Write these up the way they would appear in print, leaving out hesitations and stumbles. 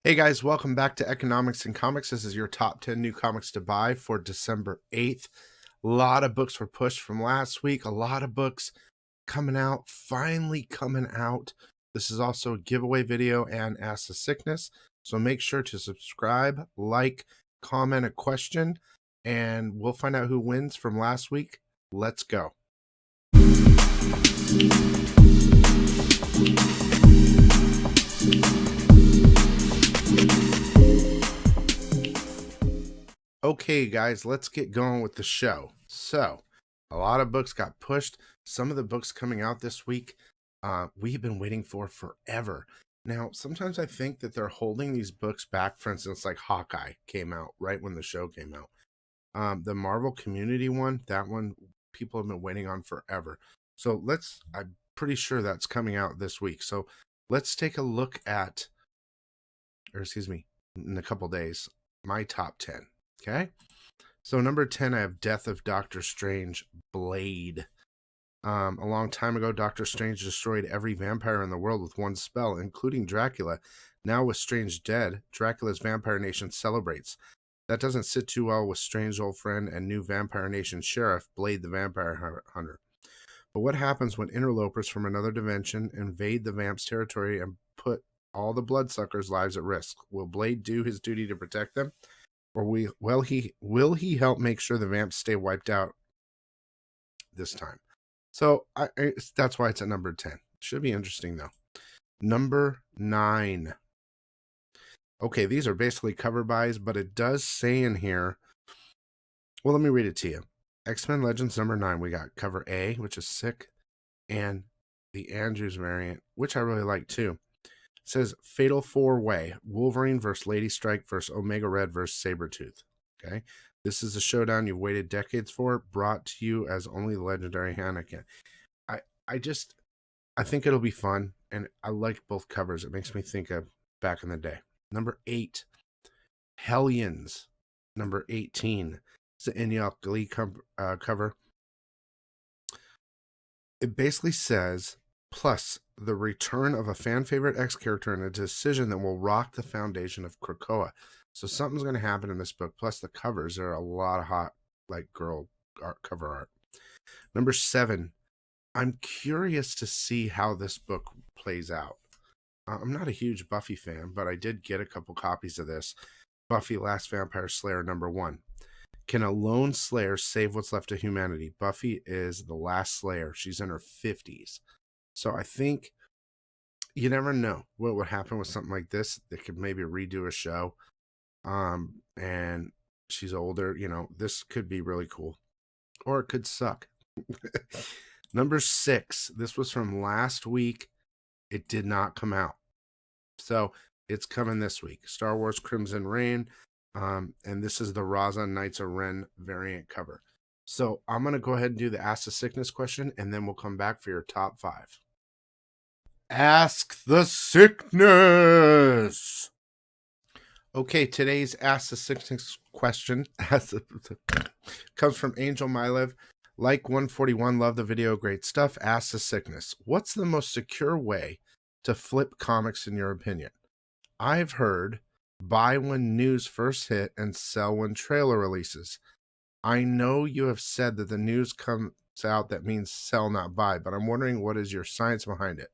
Hey guys, welcome back to Economics and Comics. This is your top 10 new comics to buy for December 8th. A lot of books were pushed from last week. A lot of books coming out, finally coming out. This is also a giveaway video and Ask the Sickness. So make sure to subscribe, like, comment a question, and we'll find out who wins from last week. Let's go. Okay, guys, let's get going with the show. So, a lot of books got pushed. Some of the books coming out this week, we've been waiting for forever. Now, sometimes I think that they're holding these books back. For instance, like Hawkeye came out right when the show came out. The Marvel Community one, that one, people have been waiting on forever. So I'm pretty sure that's coming out this week. So let's take a look at, in a couple days, my top 10. Okay, so number 10, I have Death of Doctor Strange, Blade. A long time ago, Doctor Strange destroyed every vampire in the world with one spell, including Dracula. Now with Strange dead, Dracula's vampire nation celebrates. That doesn't sit too well with Strange's old friend and new vampire nation sheriff, Blade the Vampire Hunter. But what happens when interlopers from another dimension invade the vamp's territory and put all the bloodsuckers' lives at risk? Will Blade do his duty to protect them? Or will he help make sure the vamps stay wiped out this time? So that's why it's at number 10. Should be interesting, though. Number 9. Okay, these are basically cover buys, but it does say in here, well, let me read it to you. X-Men Legends number 9, we got cover A, which is sick, and the Andrews variant, which I really like, too. It says Fatal 4-Way, Wolverine versus Lady Strike versus Omega Red versus Sabretooth. Okay, this is a showdown you've waited decades for, brought to you as only the legendary Hannah can. I think it'll be fun, and I like both covers. It makes me think of back in the day. Number 8, Hellions. Number 18, it's the Inyok Lee cover. It basically says, plus the return of a fan favorite X character and a decision that will rock the foundation of Krakoa. So something's going to happen in this book. Plus the covers are a lot of hot, like, girl art, cover art. Number 7, I'm curious to see how this book plays out. I'm not a huge Buffy fan, but I did get a couple copies of this. Buffy Last Vampire Slayer number 1. Can a lone Slayer save what's left of humanity? Buffy is the last Slayer. She's in her 50s. So I think you never know what would happen with something like this. They could maybe redo a show. And she's older. This could be really cool. Or it could suck. Number 6. This was from last week. It did not come out. So it's coming this week. Star Wars Crimson Reign. And this is the Raza Knights of Ren variant cover. So I'm going to go ahead and do the Ask the Sickness question, and then we'll come back for your top 5. Ask the Sickness. Okay, today's Ask the Sickness question comes from Angel Mylev. Like 141, love the video, great stuff. Ask the Sickness. What's the most secure way to flip comics in your opinion? I've heard buy when news first hit and sell when trailer releases. I know you have said that the news comes out, that means sell, not buy, but I'm wondering what is your science behind it?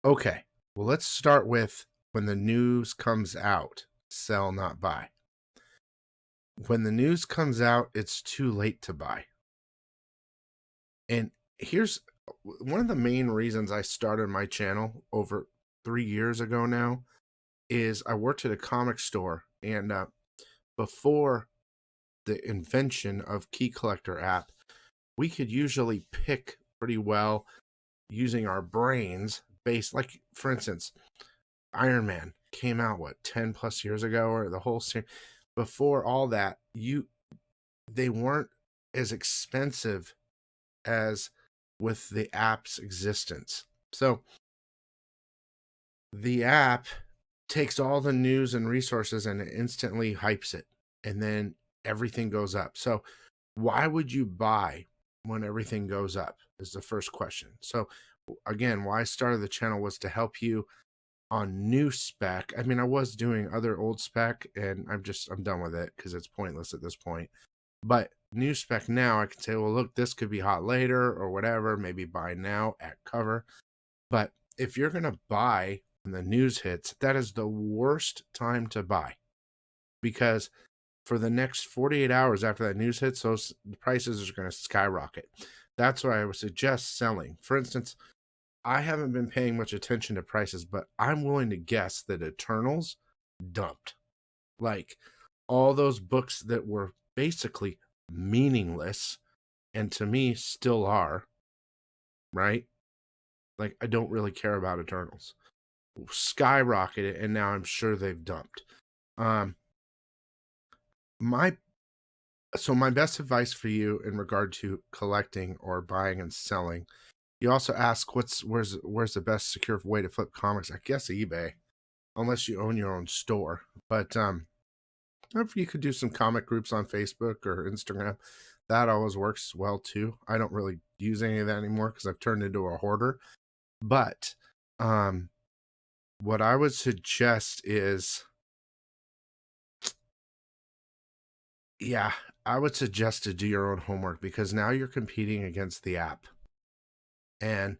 Okay, well, let's start with when the news comes out, sell, not buy. When the news comes out, it's too late to buy. And here's one of the main reasons I started my channel over 3 years ago now is I worked at a comic store, and before the invention of Key Collector app, we could usually pick pretty well using our brains based, like, for instance, Iron Man came out 10 plus years ago, or the whole series. Before all that, they weren't as expensive as with the app's existence. So the app takes all the news and resources and it instantly hypes it, and then everything goes up. So why would you buy when everything goes up is the first question. So again, why I started the channel was to help you on new spec. I mean, I was doing other old spec, and I'm done with it because it's pointless at this point. But new spec now, I can say, well, look, this could be hot later or whatever. Maybe buy now at cover. But if you're gonna buy when the news hits, that is the worst time to buy, because for the next 48 hours after that news hits, those prices are going to skyrocket. That's why I would suggest selling. For instance, I haven't been paying much attention to prices, but I'm willing to guess that Eternals dumped. Like, all those books that were basically meaningless, and to me still are, right? Like, I don't really care about Eternals. Skyrocketed, and now I'm sure they've dumped. Um, my my best advice for you in regard to collecting or buying and selling. You also ask where's the best secure way to flip comics? I guess eBay, unless you own your own store. But if you could do some comic groups on Facebook or Instagram, that always works well too. I don't really use any of that anymore because I've turned into a hoarder. But um, what I would suggest is, yeah, I would suggest to do your own homework, because now you're competing against the app, and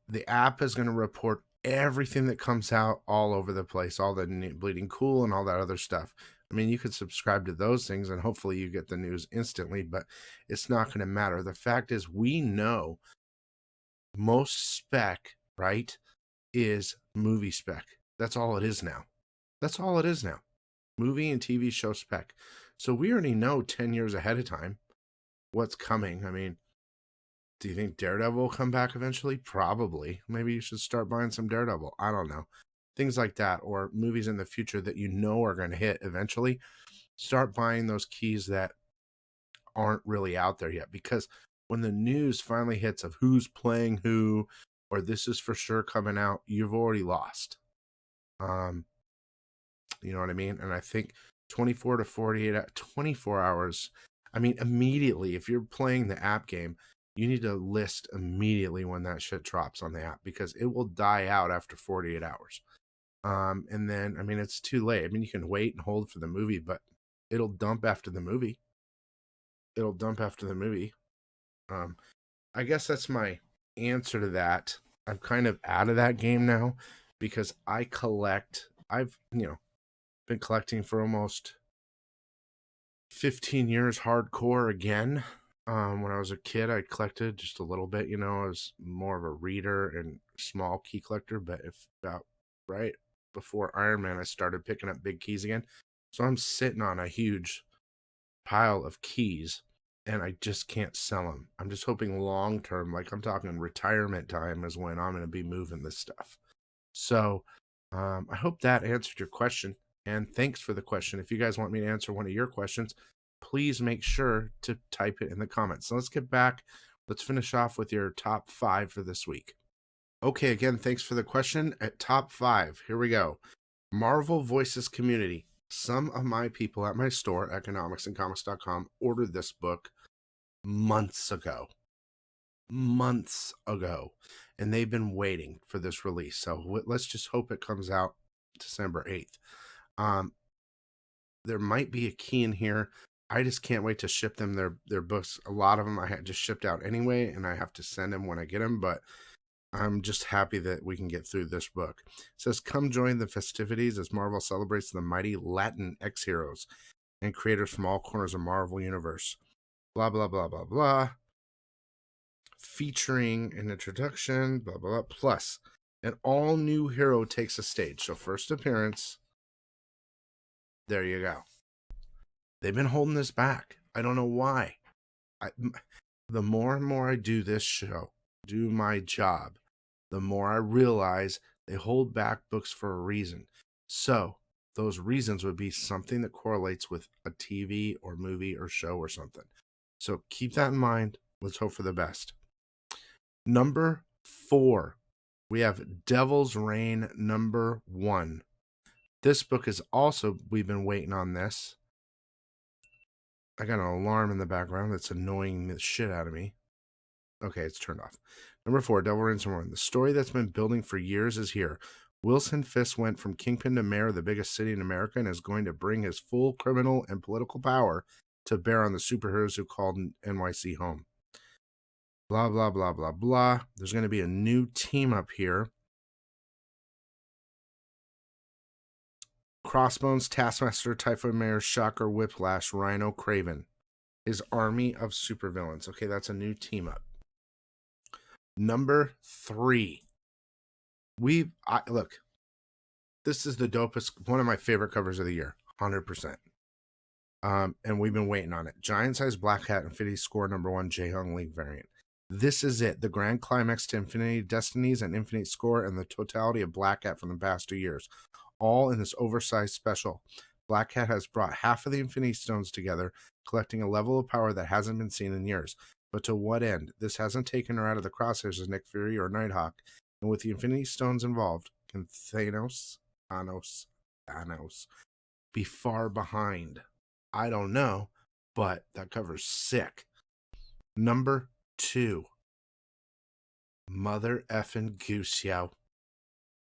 the app is going to report everything that comes out all over the place, all the bleeding cool and all that other stuff. I mean, you could subscribe to those things and hopefully you get the news instantly, but it's not going to matter. The fact is, we know most spec, right, is movie spec. That's all it is now. That's all it is now. Movie and TV show spec. So we already know 10 years ahead of time what's coming. I mean, do you think Daredevil will come back eventually? Probably. Maybe you should start buying some Daredevil. I don't know. Things like that, or movies in the future that you know are going to hit eventually. Start buying those keys that aren't really out there yet, because when the news finally hits of who's playing who, or this is for sure coming out, you've already lost. You know what I mean? And I think 24 to 48, 24 hours. I mean, immediately, if you're playing the app game, you need to list immediately when that shit drops on the app, because it will die out after 48 hours. And then, I mean, it's too late. I mean, you can wait and hold for the movie, but it'll dump after the movie. It'll dump after the movie. I guess that's my answer to that. I'm kind of out of that game now because I collect. I've, been collecting for almost 15 years hardcore again. When I was a kid, I collected just a little bit, I was more of a reader and small key collector, but if about right before Iron Man, I started picking up big keys again. So I'm sitting on a huge pile of keys and I just can't sell them. I'm just hoping long term, like I'm talking retirement time, is when I'm going to be moving this stuff. So I hope that answered your question. And thanks for the question. If you guys want me to answer one of your questions, please make sure to type it in the comments. So let's get back. Let's finish off with your top 5 for this week. Okay, again, thanks for the question. At top 5, here we go. Marvel Voices Community. Some of my people at my store, economicsandcomics.com, ordered this book months ago. And they've been waiting for this release. So let's just hope it comes out December 8th. There might be a key in here. I just can't wait to ship them their books. A lot of them I had just shipped out anyway, and I have to send them when I get them, but I'm just happy that we can get through this book. It says, come join the festivities as Marvel celebrates the mighty Latin X-heroes and creators from all corners of Marvel Universe. Blah, blah, blah, blah, blah. Featuring an introduction, blah, blah, blah. Plus, an all-new hero takes a stage. So first appearance, there you go. They've been holding this back. I don't know why. The more and more I do this show, do my job, the more I realize they hold back books for a reason. So those reasons would be something that correlates with a TV or movie or show or something. So keep that in mind. Let's hope for the best. Number 4, we have Devil's Reign number 1. This book is also, we've been waiting on this. I got an alarm in the background that's annoying the shit out of me. Okay, it's turned off. Number 4, Devil Ransomware. The story that's been building for years is here. Wilson Fisk went from kingpin to mayor of the biggest city in America and is going to bring his full criminal and political power to bear on the superheroes who called NYC home. Blah, blah, blah, blah, blah. There's going to be a new team up here. Crossbones, Taskmaster, Typhoid Mayor, Shocker, Whiplash, Rhino, Craven. His army of supervillains. Okay, that's a new team up. Number 3. Look, this is the dopest, one of my favorite covers of the year, 100%. And we've been waiting on it. Giant Size Black Hat Infinity Score number 1 Jae-Hong Lee variant. This is it, the grand climax to Infinity Destinies and Infinite Score and the totality of Black Hat from the past 2 years, all in this oversized special. Black Hat has brought half of the Infinity Stones together, collecting a level of power that hasn't been seen in years. But to what end? This hasn't taken her out of the crosshairs as Nick Fury or Nighthawk, and with the Infinity Stones involved, can Thanos be far behind? I don't know, but that cover's sick. Number 2, Mother effing Goose, yo.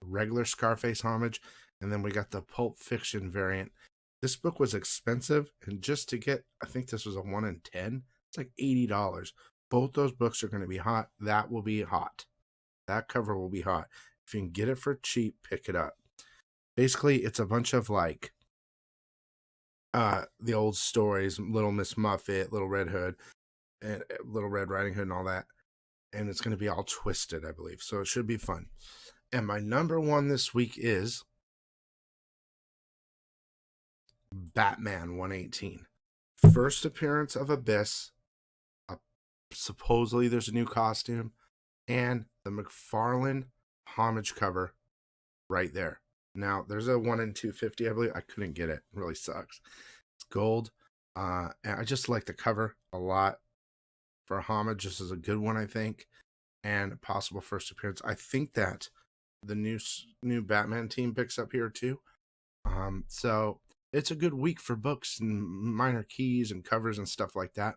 Regular Scarface homage, and then we got the Pulp Fiction variant. This book was expensive, and just to get, I think this was a 1 in 10, it's like $80. Both those books are going to be hot. That will be hot. That cover will be hot. If you can get it for cheap, pick it up. Basically, it's a bunch of like the old stories, Little Miss Muffet, Little Red Hood, and Little Red Riding Hood and all that. And it's going to be all twisted, I believe. So it should be fun. And my number 1 this week is Batman 118. First appearance of Abyss. Supposedly there's a new costume. And the McFarlane homage cover right there. Now, there's a 1 in 250, I believe. I couldn't get it. It really sucks. It's gold. And I just like the cover a lot. For a homage, this is a good one, I think. And a possible first appearance. I think that the new Batman team picks up here, too. So it's a good week for books and minor keys and covers and stuff like that.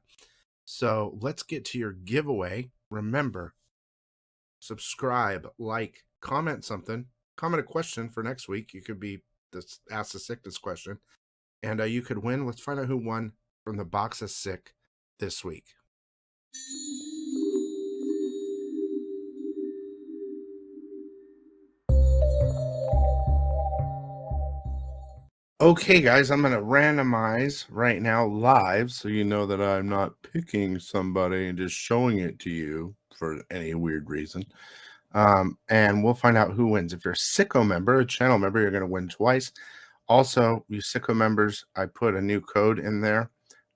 So let's get to your giveaway. Remember, subscribe, like, comment something. Comment a question for next week. You could be ask the sickness question. And you could win. Let's find out who won from the box of sick this week. Okay, guys, I'm going to randomize right now live so you know that I'm not picking somebody and just showing it to you for any weird reason. And we'll find out who wins. If you're a SICKO member, a channel member, you're going to win twice. Also, you SICKO members, I put a new code in there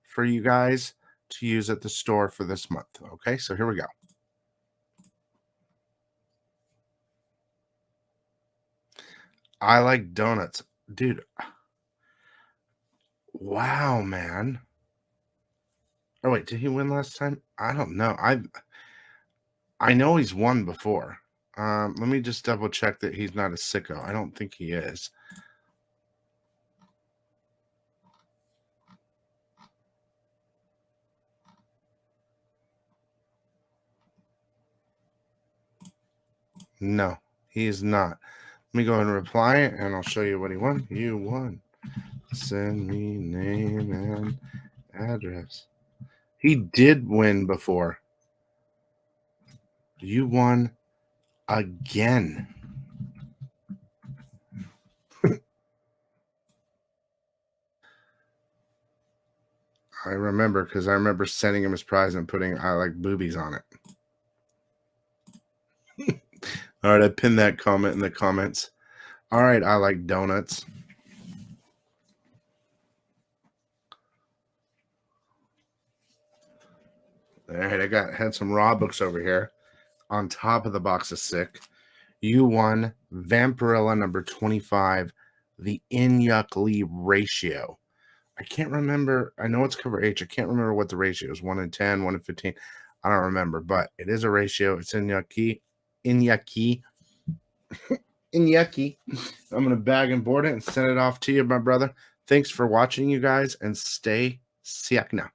for you guys to use at the store for this month. Okay, so here we go. I like donuts. Dude. Wow, man. Oh, wait, did he win last time? I don't know. I know he's won before. Let me just double check that he's not a SICKO. I don't think he is. No, he is not. Let me go ahead and reply, and I'll show you what he won. You won. Send me name and address. He did win before. You won again. I remember because I remember sending him his prize and putting I like boobies on it. All right, I pinned that comment in the comments. All right, I like donuts. All right, I had some raw books over here on top of the box of sick. You won Vampirilla number 25, the Inyuk Lee ratio. I can't remember. I know it's cover H. I can't remember what the ratio is. 1 in 10, 1 in 15. I don't remember, but it is a ratio. It's Inyuki. Inyuki. Inyuki. I'm going to bag and board it and send it off to you, my brother. Thanks for watching, you guys, and stay sick now.